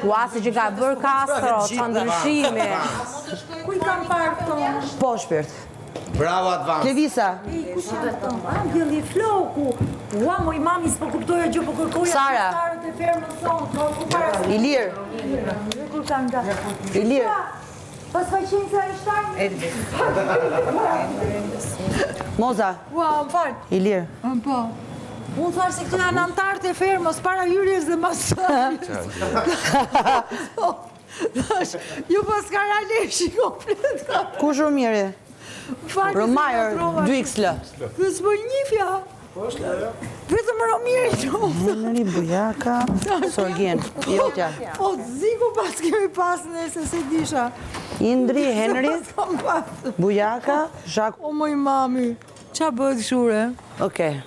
Ua, si që ka bërë Castro, të ndryshimi. Ku i kam parë këto? Po, shpirt. Bravo, Advance. Levisa. Angeli Floku. Ua, moj mami s'po kuptoja gjë, po kërkoja Sara. të fermën sonë. Ilir. Kur kanë nga? Ilir. Pas faqenë se Einstein? Moza. Ua, më falë. Ilir. Po. Unë thash se këtu janë antarët e fermës, para hyrjes dhe masajës. Ju pas ka raleshi komplet. Kush Romiri? Romajer, 2xl. Dhe s'po njifja. Vetëm Romiri të Henri, Bujaka, Sorgin. Jotja. Po, ziku pas kemi pas nëse se disha. Indri, Henri, Bujaka, Zhak. O, moj mami, qa bëhet shure? Okej.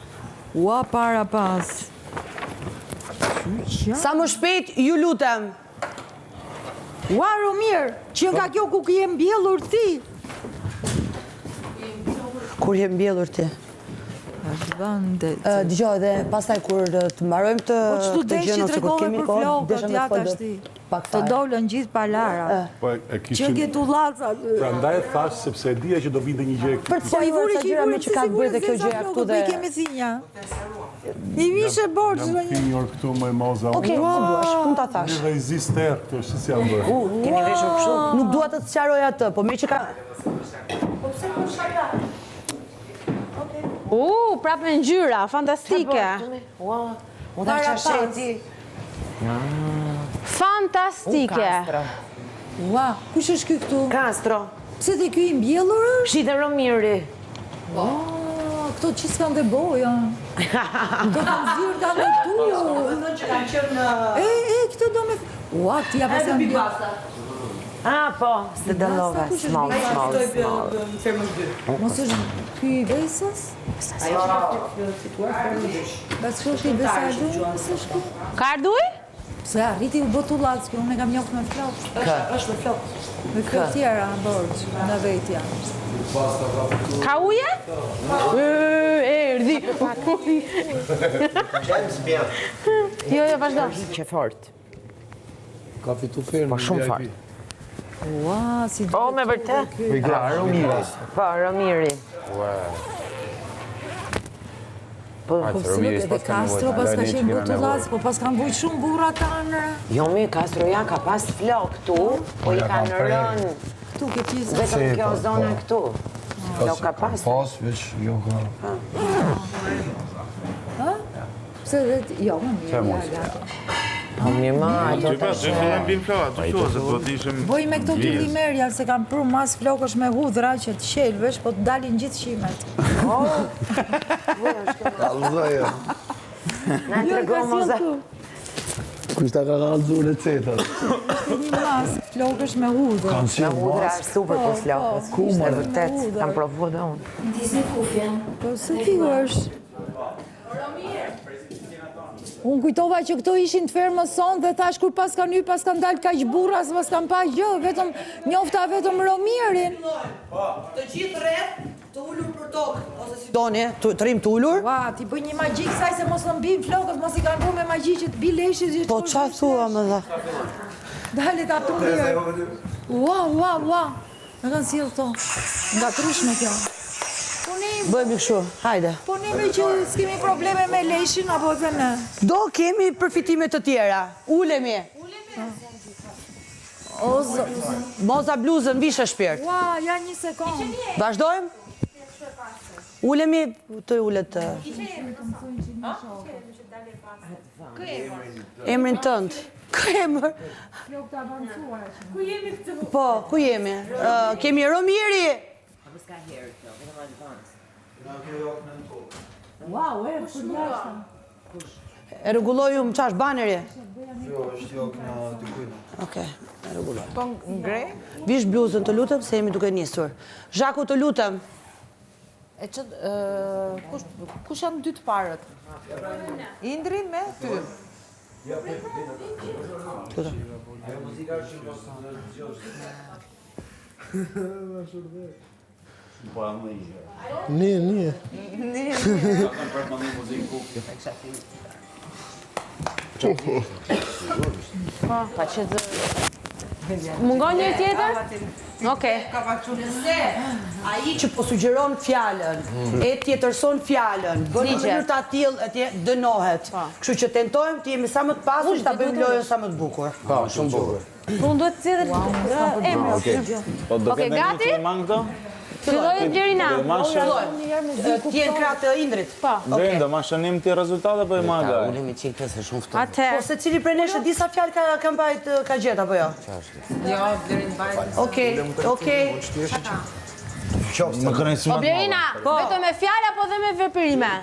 Ua, para pas. Sa më shpejt, ju lutem. Ua, Romir, që nga kjo ku këje mbjellur ti. Kur je mbjellur ti? Dgjoj dhe pastaj kur të mbarojmë të Qëtu desh që tregove për flokët, ja tashti. Të dolën gjithë palara. Që nge tu laca. Prandaj thash sepse e dija që do vinte një gjë. Për të siguar sa gjëra me që ka bërë dhe kjo gjëja këtu dhe... I kemi thinja. I vishe borgjë. Jam finjor këtu më Moza. Okej, si duash, unë ta thash. Dhe i zister këtu, si si janë bërë. Kemi veshur kështu. Nuk dua të sqaroj atë, po me që ka... Prap me ngjyra, fantastike. Unë dhe qasheti. Fantastike. Ua, kush është ky këtu? Castro. Pse dhe ky i mbjellur është? Shite Romiri. Këto që s'kan dhe boja. Do kanë zirë kanë dhe tu. Këto do me... Ua, këti ja pas janë bjellur. Po, se dëllove, small. Mos është ky i Vesës? Bas kështë i Vesa e du? Ka arduj? Se arriti u botu latës, unë e kam njohë me flokë. është me flokë. Me flokë tjera në borgjë, në vetja. Ka uje? Erdi. Jo, vazhdo. Që fort. Ka fitu fermë. Po shumë fort. Ua, si duhet. Po, me vërtet? Romiri. Po, Romiri. Po, Si nuk edhe Castro pas ka qenë botullaz, po pas kanë vujt shumë burra kanë. jo mi, Castro ja ka pas flok këtu, po i kanë rënë Këtu ke pjesë. vetëm kjo zona këtu. Flok ka pas. Pas, veç, jo ka. Pse dhe jo, më mirë. Po mi ma, do të Boj me këto dy limerja, se kam pru mas flokësh me hudhra që të shelvesh, po të dalin gjithë shimet. Alzoja. Na trego Moza. Kushta ka kalzu recetat. Një mas flokësh me hudhër. Kanë si Hudra është super për flokët. Ishte vërtet, kam provu dhe unë. Po se kjo është? Unë kujtova që këto ishin të fermës sonë dhe thash kur pas kanë pas kanë dalë kaq burra, s'pas kanë pa gjë, vetëm njofta vetëm Romirin. Të gjithë rreth të ullur për tokë, ose si Doni, të rrim të ullur? Ua, ti bëj një magjik saj se mos në mbim flokët, mos i kanë bërë me magji që të bi leshit. Po qa thua më dha? Dale ta të mirë. Ua. Me kanë silë to. Nga trushme kjo. Bëjmë kështu, hajde. Po nime që s'kemi probleme me leshin, apo dhe ne? Do kemi përfitimet të tjera. Ulemi. Moza bluzën, vishe shpirt. Ua, ja një sekundë. Vazhdojmë? Ulemi, të ullet të... Emrin tënd. Kë emër? Po, ku jemi? Kemi Romiri. Wow, për jashtë. E rregulloj më qash baneri? Jo, është jo këna dykujna. Okej, e rregulloj. Po ngre? Vish bluzën të lutem, se jemi duke njësur. Zhaku të lutem. E që, kush janë dy të parët? Indri me ty. Nije. Pa që të... Mungon një tjetër? Okej. Nëse ai që po sugjeron fjalën, e tjetërson fjalën, bën në mënyrë të tillë atje dënohet. Kështu që tentojmë të jemi sa më të pasur, ta bëjmë lojën sa më të bukur. Po, shumë bukur. Unë duhet të zjedhe emri. Okej, gati? Filloj Gjerina. Ti je krah të Indrit. Po. Brenda, ma shënim ti rezultate për i maga. Ulemi çik se shumë ftohtë. Po Atëherë. se cili prej nesh disa fjalë ka mbajt ka gjet apo jo? Jo, deri në bajtë. Okej. Më kërën si O Blerina, vetëm me fjallë apo dhe me veprime?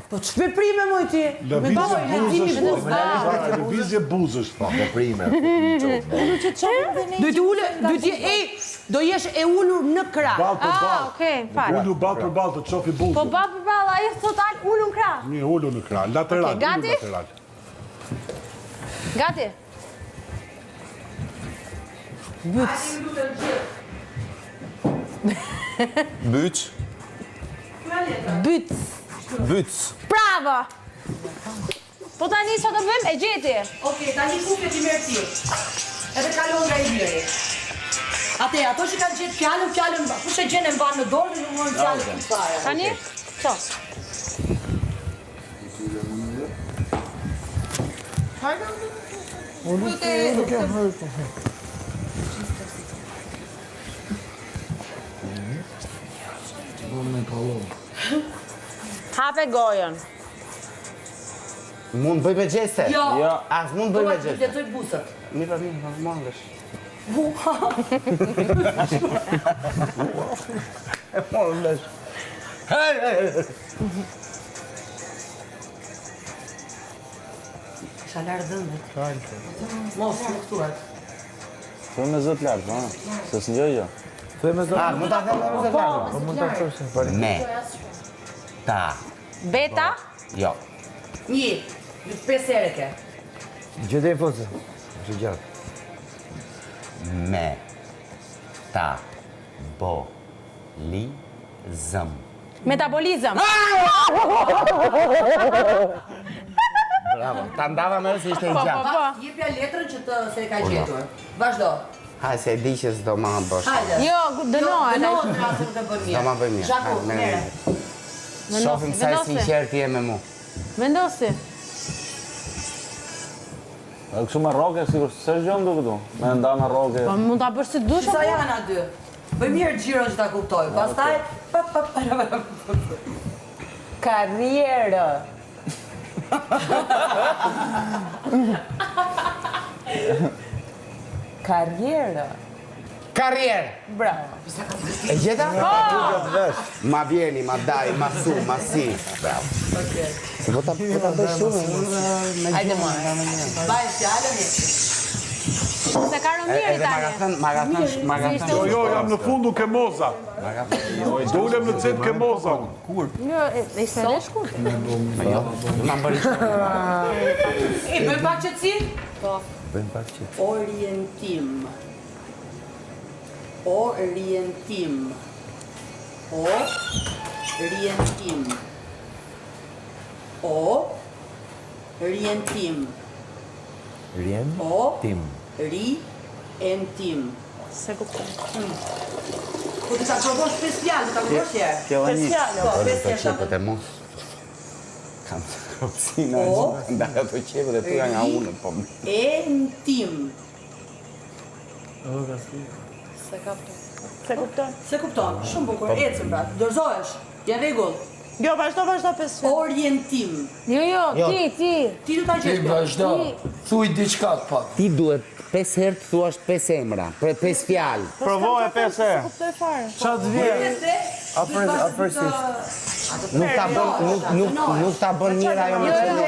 Po ç'veprime moj ti? Lëvizje buzësh. Do jesh e ulur në krah. Ball për ball. Okej, fal. Ulu ball për ball të çofi buzën. Po ball për ball, ai thot al ulun krah. Mirë, ulu në krah, lateral, ulu Gati? lateral. Gati? Byç. Byt. Byç. Bravo! Po tani çfarë do bëjmë? E gjeti. Okej, tani kufjet i merr ti. Edhe kalon nga i bleri. Atë, ato që kanë gjetë fjalën, kush e gjen e mban në dorë dhe numëron fjalën të fare. Tani? Ço? Hape gojën. Mund bëj me gjeste? Jo. As mund bëj me gjeste. Lexoj buzët. Mirë, marrësh. Marrësh. Isha larë dhëmbët. Mos luftuat. Thuaj me zot lart, ha. Se s'ngjoj jo. Mund ta them me zot lart. Po mund ta thosh. Me. Ta. Beta? Jo. Një, 5 herë ke. Gjëdej fose. Që gjatë. Me. Ta. Bo. Li. Zëm. Metabolizëm. Bravo. Ta ndava me se ishte i Po, gjatë. po. Jepja letrën që të se e ka gjetur. Vazhdo. Haj se e di që s'do ma bësh. Hajde. Jo, dënohet. Dënohet në rastin të bën mirë. Do ma bëj mirë. Zhaku, Hajde, merre. mere. Shofim sa e sinqert je me mu. Vendosi. E kështu me roke, sigur se gjën do këtu. Me nda me roke. Po mund ta bësh si dush Sa apo? janë aty? Bëj mirë xhiron që ta kuptoj. Pastaj Karrierë. Karrierë. Karrierë! Bravo. E gjeta? Ma vjeni, ma daj, ma su, ma si. Bravo. Se po ta bëj shumë. Hajde më. mbaj fjalën e. Se ka rëmirë Edhe tani. ma ka thënë. Jo, jam në fundu ke moza. Dolem në cep ke moza. Jo, ishte edhe shkurt. Ma bëri shumë. E bëj pak qetësi? Bëjmë pak që. Orientim. Orientim. Orientim. Orientim. Rien? Tim. Rientim. Se kuptoj. Po të ta provosh 5 fjalë, të ta provosh herë. Kjo e një. Po, 5 Të fjalë. qepët e mos. Kam të kopsina. Ndaka të qepët e tuja nga unë. Po. Entim. Se kuptoj. Se kupton, shumë bukur, ecëm pra, dorëzohesh, je rregull. Jo, vazhdo 5 fjalë. Orientim. Jo, ti. Ti do ta gjesh. Vazhdo. Thuj diçka të pak. Ti duhet 5 herë të thuash 5 emra, 5 fjalë. Provoje 5 herë. Kuptoj fare. Çfarë të vjen? Afërsisht. Nuk ta bën mirë ajo me qenë.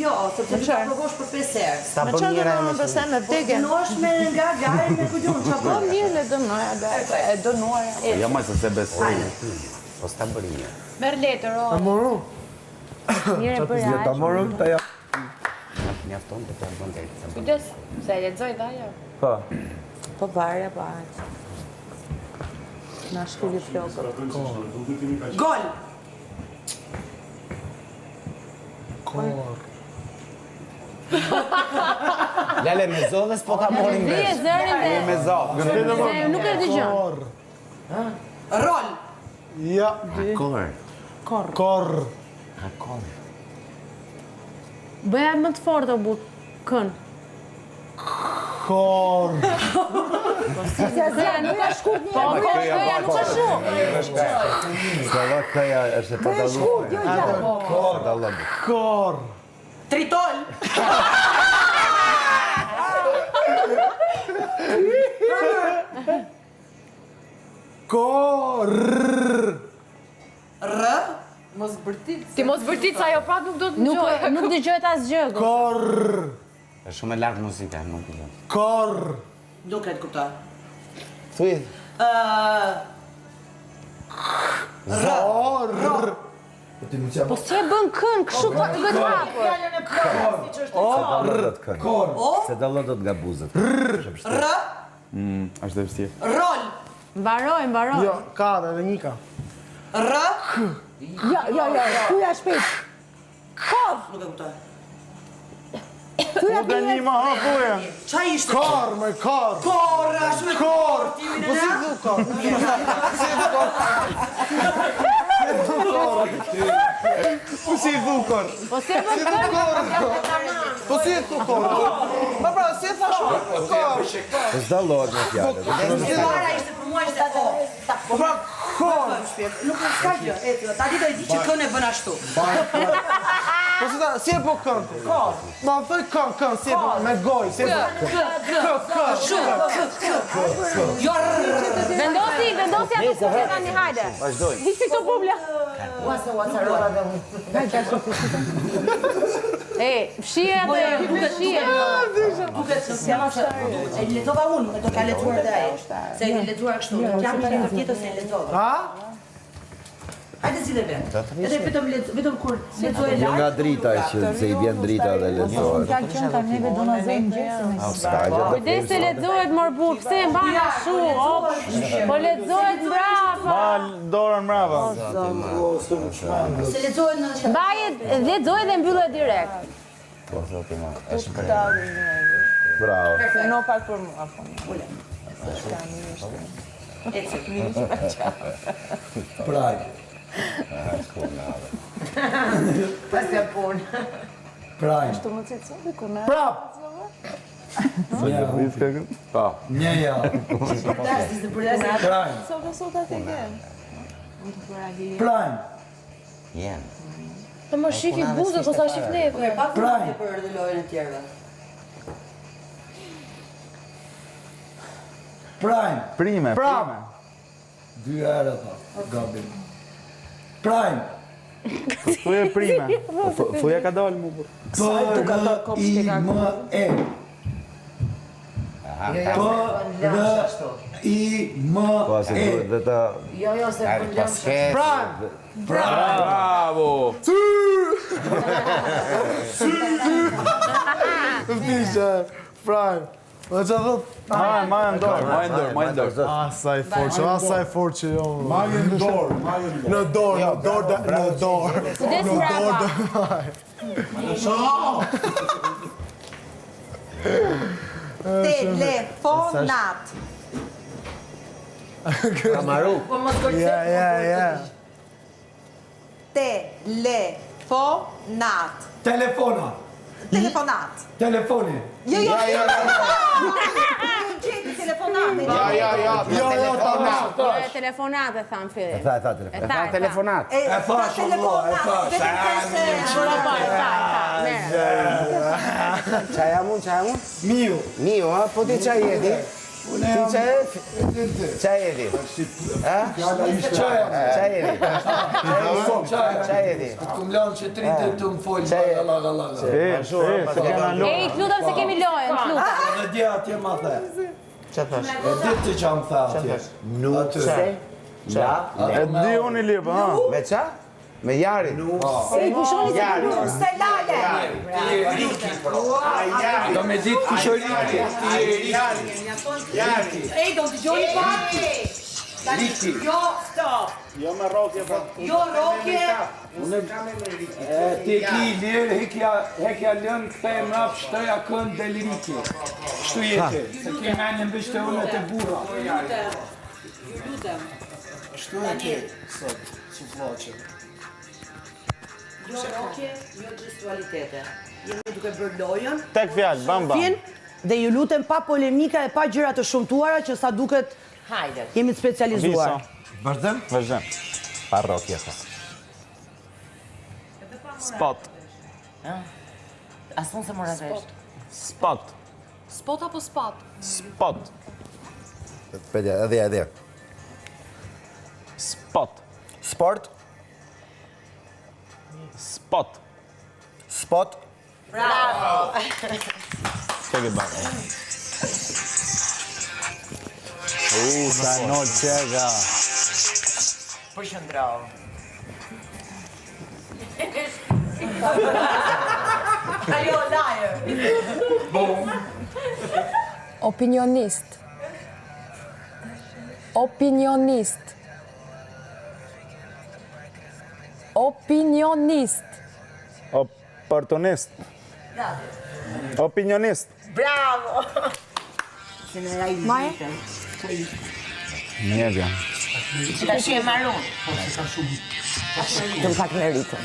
Jo, sepse do ta provosh për 5 herë. Ta bën mirë ajo me qenë. me vdekje. Dënohesh me nga gare me kujun, çfarë bën? Mirë le dënoja, e dënuara. Jo më se besoj. Po s'ta bëri mirë. Merr letër, o. Amoru. Mirë e bëra. Mjafton të të bën drejt. Kujdes, se e lexoj dha ajo. Po. Po varja pa. Na shkruaj flokët. Gol. Lale me zë dhe s'po ta morin Vije vesh. zërin dhe... Me zë. Se nuk e dëgjon. Rol. Ja. Kor. Kor. Akor. Bëja më të fortë o burr. Kën. Kor. Këja nuk ka shkurt një. Po, këja nuk ka shumë. Slava këja është e patallur. Shkurt, jo gjatë. Patallur. Kor. Tritol. Kor. R. Mos bërtit. Ti mos vërtit sa ajo prap nuk do të dëgjoj. Nuk dëgjohet asgjë. Kor. Është shumë e lartë muzika, nuk e di. Kor. Nuk e të kuptoj. Thuaj. Zor. Po si e bën kën, kështu ka të bëtë hapër. Kor. Se dallon dot nga buzët. R. Është e vështirë. Rol. Mbaroj. Jo, ka edhe një ka. R. Jo, thuja shpejt. Nuk e kuptoj. Thuja Ka një ma hapuja. Qa ishte? Kor, me kor. Kor, ashtu me Kor. timin Po e si na? du kor? Po si du kor? Po si e bën kën? Po si du kor? Ma pra, si e thash kor? Po s'dallohet me fjalët. Para ishte për mua ishte o. Po pra, kor. Nuk e s'ka gjë. Tani do e di që kën e bën ashtu. Po si e po kënd? Kor. Ma thoj kënd, si e po me goj, si e po. Jo. Vendosi ato ku që tani hajde. Vazhdoj. Visi këto bublja. E, fshije atë, fshije. Duket se jam e lexova unë, do ka lexuar edhe ai. Se e lexuar kështu, nuk jam një tjetër se e lexova. Ha? Hajde zile vet. Edhe vetëm kur lexoj Jo nga lart. drita që se i vjen drita dhe lexohet. Ka qenë ka neve do na zëjmë gjë. Kujdes se lexohet mor burr, pse e mban ashtu? Po lexohet mbrapa. Dorën mbrapa. Se lexohet në Mbajet, lexohet dhe mbyllet direkt. Po thotë ma. Është për. Bravo. No pak për mua. Praj. pas ka punë. Praj. Prap. Po. Një ja. Praj. Praj. Jen. Po më shifi buzët, po sa shif neve. Pa punë për edhe lojën e tjerëve. Prime. Prime. Prime. Dy herë tha. Gabim. Prime. Thuaj prime. Thuaj ka dalë më burr. P-R-I-M-E. P-R-I-M-E. Po se duhet dhe ta... Jo, se Ari, bën lëm. pasket. Prime. Bravo. Vdishe. Prime. Dhe që thot? Ma e ndor. Asaj fort që jo. Në dorë. Kujdes mbrapa. Telefonat. Kamaru. Po mos gojë. Ja. Telefonat. Telefona. Telefonat. Telefoni. Jo. Gjeti telefonate. Jo, telefonat. Telefonate tham fillim. Tha telefon. Tha telefonat. E thash telefonat. Çaja mund? Miu. Mio, ha? Po ti çaj jeti? Ti çaj jeti? Ha? Çaj jeti? Çaj jeti? Kum lanë që tritë të më folë. Ej, të lutem se kemi lojën, të lutem. Dhe dje atje ma the. Që thash? E ditë të që më the atje. Nuk se? Qa? E di unë i lipë, ha? Me qa? Me jari? Se i pushoni se Jari. Se lale. Do me ditë kushori. Jari. Ej, do të gjoni pak. Jo, stop. Jo me rokje, po. Jo rokje. Ti ki i lirë, hekja lënë, këthej mrap, shtoja kënd delirike. Kështu jeti, se ki menin bishte unë të burra. Kështu e ki, sot, që floqe. Jo rokje, jo gestualitete. Jemi duke bërë lojën. Tek fjallë, bam. Fin, dhe ju lutem pa polemika e pa gjëra të shumtuara që sa duket jemi të specializuar. Vazhdem? Vazhdem. Pa rokje, tha. Spot. Asun se mora vesh. Spot. Spot apo spot? Spot. Pedja, edhe. Spot. Sport? Spot. Spot? Çeke bak. Sa no çega. Përshëndrov. Ajo liar. Opinionist. Opinionist. Opinionist. Opportunist. Opinionist. Bravo! Maje? Mjega. Që ka shi e marun. Të më pak në rritë.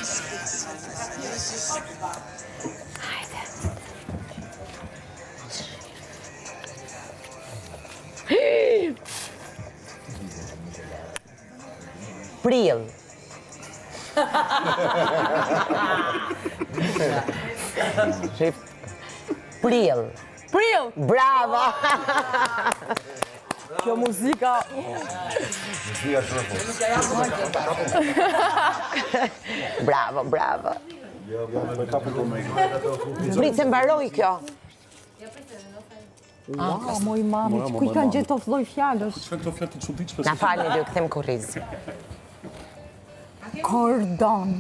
Prill. Shif. Prill. Prill! Bravo! Kjo muzika... Bravo. Prit se mbaroj kjo. Wow, moj mami, ku i kanë gjetë të floj fjallës? Na falni, do këthem kuriz. Kordon.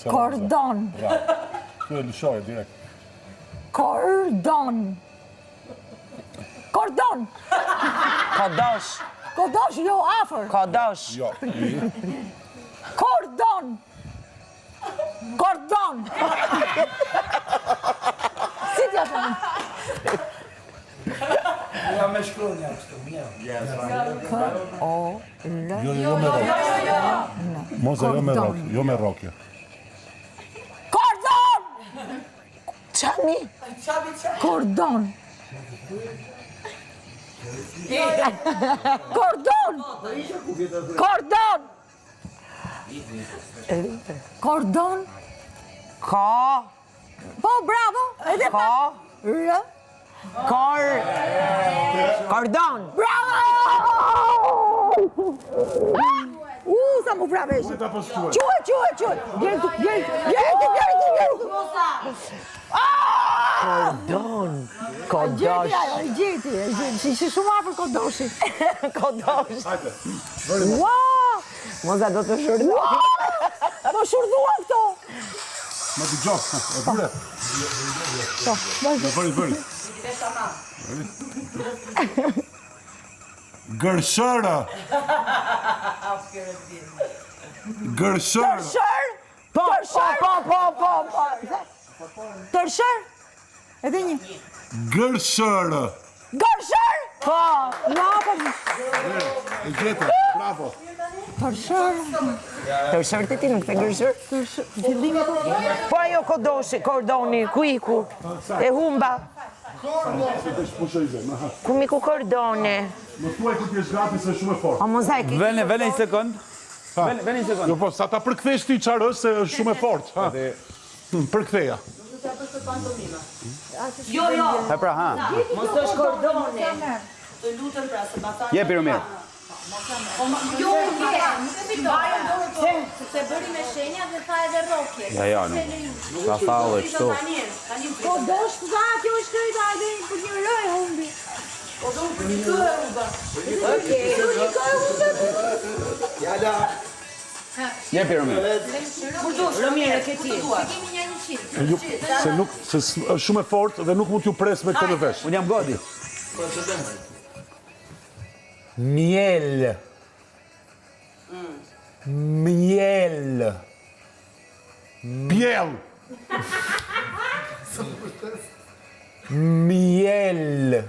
Kordon. Tu e lëshoje direkt. Kordon. Kordon. Kodosh. Kodosh, jo afer. Kodosh. Jo. Kordon. Kordon. Si t'ja thëmë? Ja me shkronja kështu, mjë. Jo me rokje. Moza, jo me rokje. Kordon! Qami? Kordon. Kordon! Kordon! Kordon? Ka. Po, bravo! Edhe Ka. Rë. Kordon. Bravo! Sa mu pravesh. Quhe. Bjertu. Kordon. Gjeti. Që shumë afër kodoshit. Kodosh. Wow! Moza do të shurdoj. Më shurduan këto. Ma t'i gjohë, e bëre. Bëri. Gërshërë. Tërshër? Po. Tërshër? Edhe një. Gërshërë. Gërshër? Po. E gjete, bravo. Tërshër? Tërshër të ti nuk të gërshër? Fillimi po? Po ajo kodoshi, kordoni, kuiku, e humba. Kumiku kordone. Më thuaj ku t'jesh gati se shumë e fort. O mozaik. Vene një sekund. Vene një sekund. Jo, po, sa ta përkthesh ti qarës se është shumë e fort. Përktheja. Jo. E pra, ha. Mos është kordone. Të lutem pra se bata. Jepi Romir. Jo, nuk e fitoj. Se bëri me shenja dhe tha edhe rokje. Ja, nuk. Ka thallë kështu. Kodosh të tha, kjo është krejta, edhe për një rëj humbi. Kodosh për një kë e humba. Jepi Romir. Romir, e këti. Se është shumë e fort dhe nuk mund t'ju pres me këtë në vesh. Unë jam godi. Miel. Miel. Bjell. Miel.